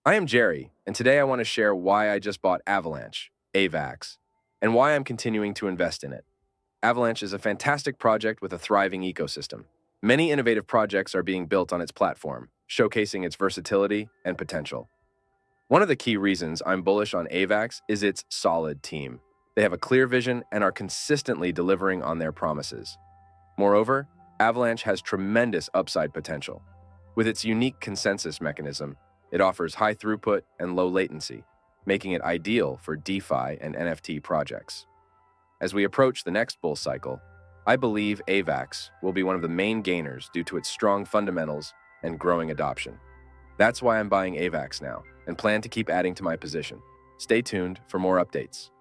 I am Jerry, and today I want to share why I just bought Avalanche, Avax, and why I'm continuing to invest in it. Avalanche is a fantastic project with a thriving ecosystem. Many innovative projects are being built on its platform, showcasing its versatility and potential. One of the key reasons I'm bullish on Avax is its solid team. They have a clear vision and are consistently delivering on their promises. Moreover, Avalanche has tremendous upside potential. With its unique consensus mechanism, it offers high throughput and low latency, making it ideal for DeFi and NFT projects. As we approach the next bull cycle, I believe Avax will be one of the main gainers due to its strong fundamentals and growing adoption. That's why I'm buying Avax now and plan to keep adding to my position. Stay tuned for more updates.